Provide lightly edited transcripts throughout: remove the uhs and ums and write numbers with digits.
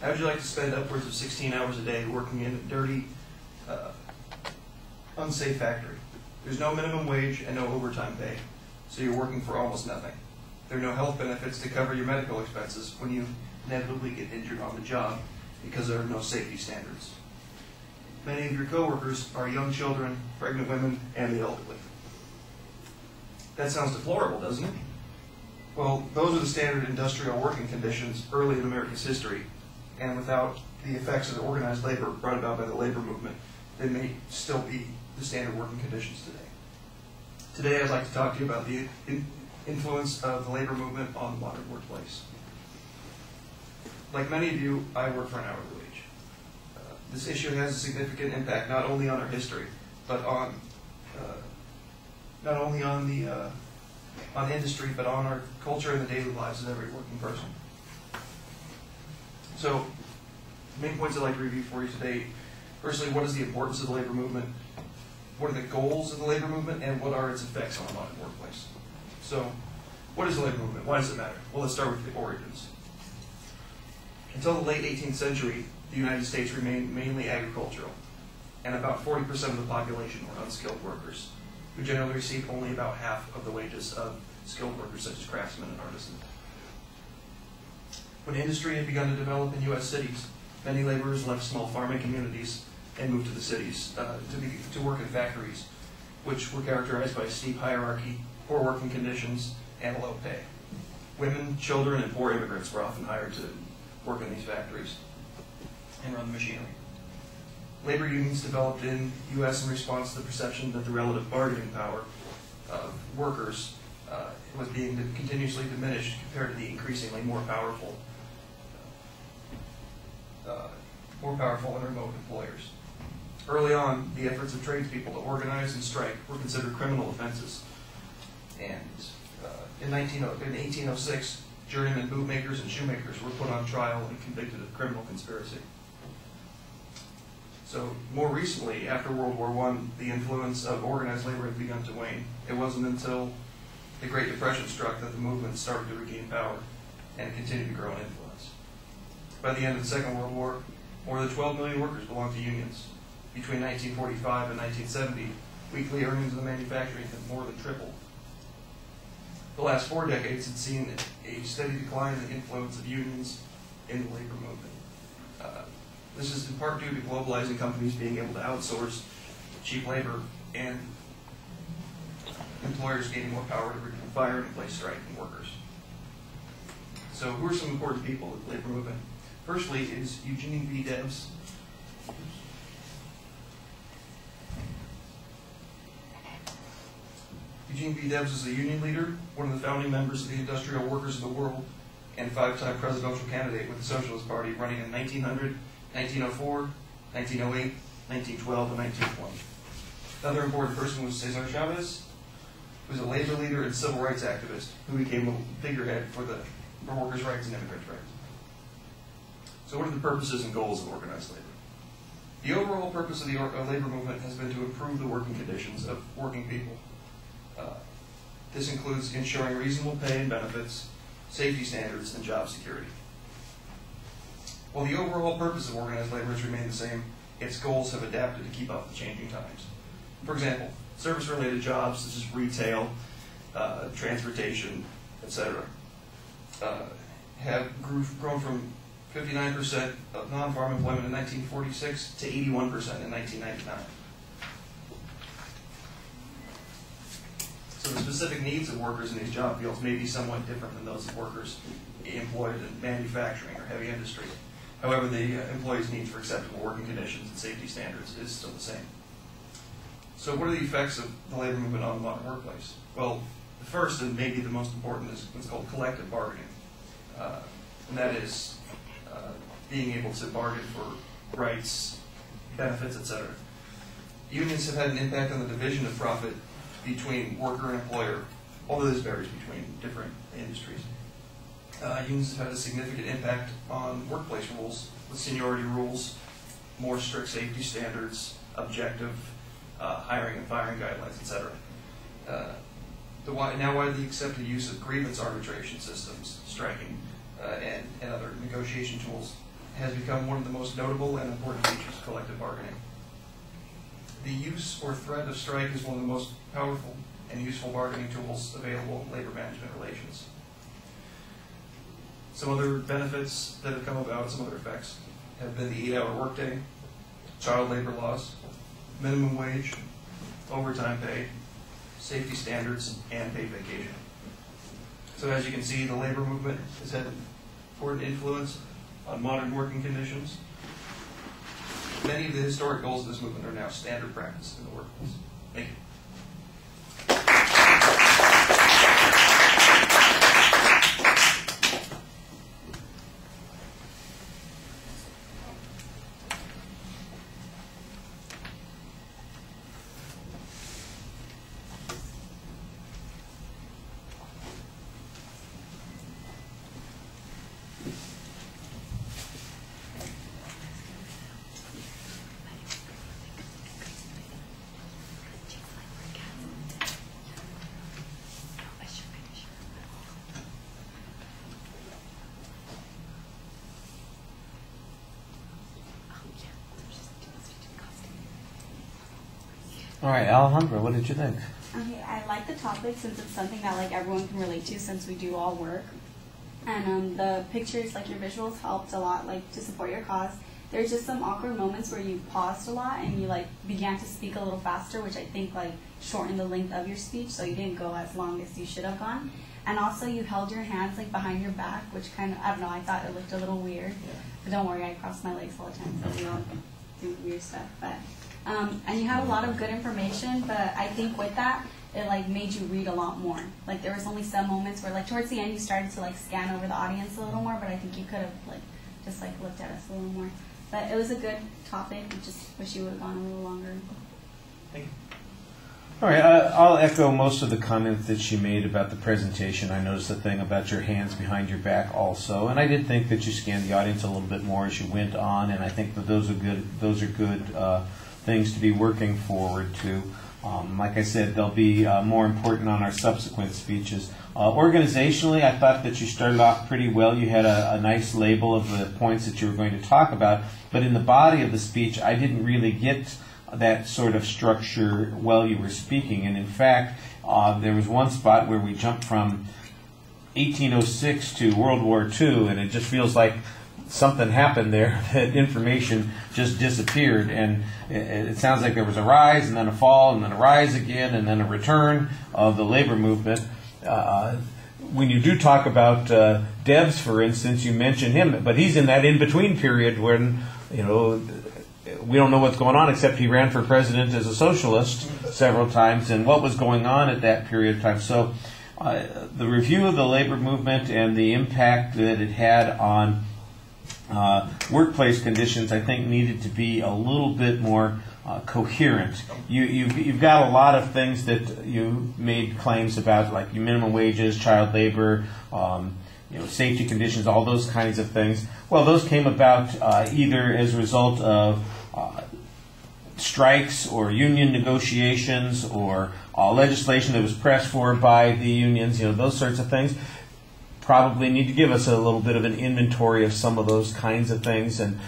How would you like to spend upwards of 16 hours a day working in a dirty, unsafe factory? There's no minimum wage and no overtime pay, so you're working for almost nothing. There are no health benefits to cover your medical expenses when you inevitably get injured on the job because there are no safety standards. Many of your coworkers are young children, pregnant women, and the elderly. That sounds deplorable, doesn't it? Well, those are the standard industrial working conditions early in America's history, and without the effects of the organized labor brought about by the labor movement, they may still be the standard working conditions today. Today, I'd like to talk to you about the influence of the labor movement on the modern workplace. Like many of you, I work for an hourly wage. This issue has a significant impact not only on our history, but on not only on industry, but on our culture and the daily lives of every working person. So, the main points I'd like to review for you today. Firstly, what is the importance of the labor movement? What are the goals of the labor movement, and what are its effects on the modern workplace? So, what is the labor movement? Why does it matter? Well, let's start with the origins. Until the late 18th century, the United States remained mainly agricultural, and about 40% of the population were unskilled workers, who generally received only about half of the wages of skilled workers such as craftsmen and artisans. When industry had begun to develop in U.S. cities, many laborers left small farming communities and moved to the cities to work in factories, which were characterized by a steep hierarchy, poor working conditions, and low pay. Women, children, and poor immigrants were often hired to work in these factories and run the machinery. Labor unions developed in the U.S. in response to the perception that the relative bargaining power of workers was being continuously diminished compared to the increasingly more powerful and remote employers. Early on, the efforts of tradespeople to organize and strike were considered criminal offenses. And in 1806, journeymen bootmakers and shoemakers were put on trial and convicted of criminal conspiracy. So more recently, after World War I, the influence of organized labor had begun to wane. It wasn't until the Great Depression struck that the movement started to regain power and continued to grow in influence. By the end of the Second World War, more than 12 million workers belonged to unions. Between 1945 and 1970, weekly earnings in the manufacturing had more than tripled. The last 4 decades had seen a steady decline in the influence of unions in the labor movement. This is in part due to globalizing companies being able to outsource cheap labor and employers gaining more power to fire and replace striking workers. So who are some important people in the labor movement? Firstly is Eugene V. Debs. Eugene V. Debs was a union leader, one of the founding members of the Industrial Workers of the World, and 5-time presidential candidate with the Socialist Party, running in 1900, 1904, 1908, 1912, and 1920. Another important person was Cesar Chavez, who was a labor leader and civil rights activist who became a figurehead for workers' rights and immigrants' rights. So what are the purposes and goals of organized labor? The overall purpose of the labor movement has been to improve the working conditions of working people. This includes ensuring reasonable pay and benefits, safety standards, and job security. While the overall purpose of organized labor has remained the same, its goals have adapted to keep up with changing times. For example, service-related jobs such as retail, transportation, etc., have grown from 59% of non-farm employment in 1946 to 81% in 1999. So the specific needs of workers in these job fields may be somewhat different than those of workers employed in manufacturing or heavy industry. However, the employees' need for acceptable working conditions and safety standards is still the same. So what are the effects of the labor movement on the modern workplace? Well, the first and maybe the most important is what's called collective bargaining. And that is being able to bargain for rights, benefits, etc. Unions have had an impact on the division of profit between worker and employer, although this varies between different industries. Unions have had a significant impact on workplace rules, with seniority rules, more strict safety standards, objective hiring and firing guidelines, etc. Now widely accepted use of grievance arbitration systems, striking, and other negotiation tools has become one of the most notable and important features of collective bargaining. The use or threat of strike is one of the most powerful and useful bargaining tools available in labor management relations. Some other benefits that have come about, some other effects, have been the 8-hour workday, child labor laws, minimum wage, overtime pay, safety standards, and paid vacation. So as you can see, the labor movement has had an important influence on modern working conditions. Many of the historic goals of this movement are now standard practice in the workplace. Thank you. All right, Alejandra, what did you think? Okay, I like the topic since it's something that like everyone can relate to since we do all work. And the pictures, like your visuals, helped a lot, like to support your cause. There's just some awkward moments where you paused a lot and you like began to speak a little faster, which I think like shortened the length of your speech, so you didn't go as long as you should have gone. And also you held your hands like behind your back, which kind of, I don't know, I thought it looked a little weird. Yeah. But don't worry, I cross my legs all the time, so we all do weird stuff. But and you had a lot of good information, but I think with that, it like made you read a lot more. Like there was only some moments where like towards the end you started to like scan over the audience a little more, but I think you could have like just like looked at us a little more. But it was a good topic. I just wish you would have gone a little longer. Thank you. All right, I'll echo most of the comments that she made about the presentation. I noticed the thing about your hands behind your back also, and I did think that you scanned the audience a little bit more as you went on, and I think that those are good things to be working forward to. Like I said, they'll be more important on our subsequent speeches. Organizationally, I thought that you started off pretty well. You had a nice label of the points that you were going to talk about, but in the body of the speech, I didn't really get that sort of structure while you were speaking. And in fact, there was one spot where we jumped from 1806 to World War II, and it just feels like something happened there. That information just disappeared, and it sounds like there was a rise and then a fall and then a rise again and then a return of the labor movement. When you do talk about Debs, for instance, you mention him, but he's in that in-between period when, you know, we don't know what's going on except he ran for president as a socialist several times, and what was going on at that period of time. So the review of the labor movement and the impact that it had on workplace conditions, I think, needed to be a little bit more coherent. You've got a lot of things that you made claims about, like minimum wages, child labor, safety conditions, all those kinds of things. Well, those came about either as a result of strikes or union negotiations or legislation that was pressed for by the unions, those sorts of things. Probably need to give us a little bit of an inventory of some of those kinds of things and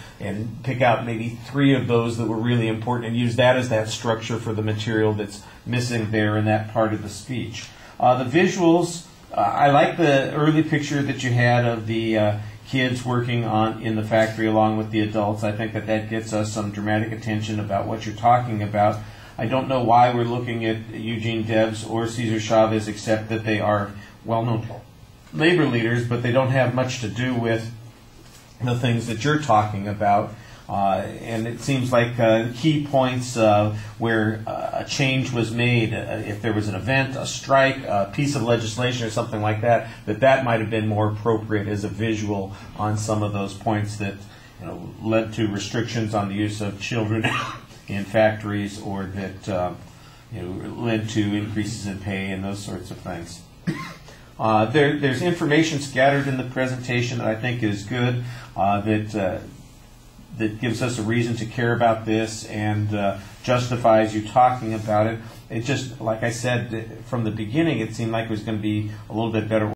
pick out maybe 3 of those that were really important and use that as that structure for the material that's missing there in that part of the speech. The visuals, I like the early picture that you had of the kids working in the factory along with the adults. I think that gets us some dramatic attention about what you're talking about. I don't know why we're looking at Eugene Debs or Cesar Chavez, except that they are well-known labor leaders, but they don't have much to do with the things that you're talking about. And it seems like key points where a change was made, if there was an event, a strike, a piece of legislation or something like that, that might have been more appropriate as a visual on some of those points that led to restrictions on the use of children in factories, or that led to increases in pay and those sorts of things. There's information scattered in the presentation that I think is good, that gives us a reason to care about this and justifies you talking about it. It just, like I said from the beginning, it seemed like it was going to be a little bit better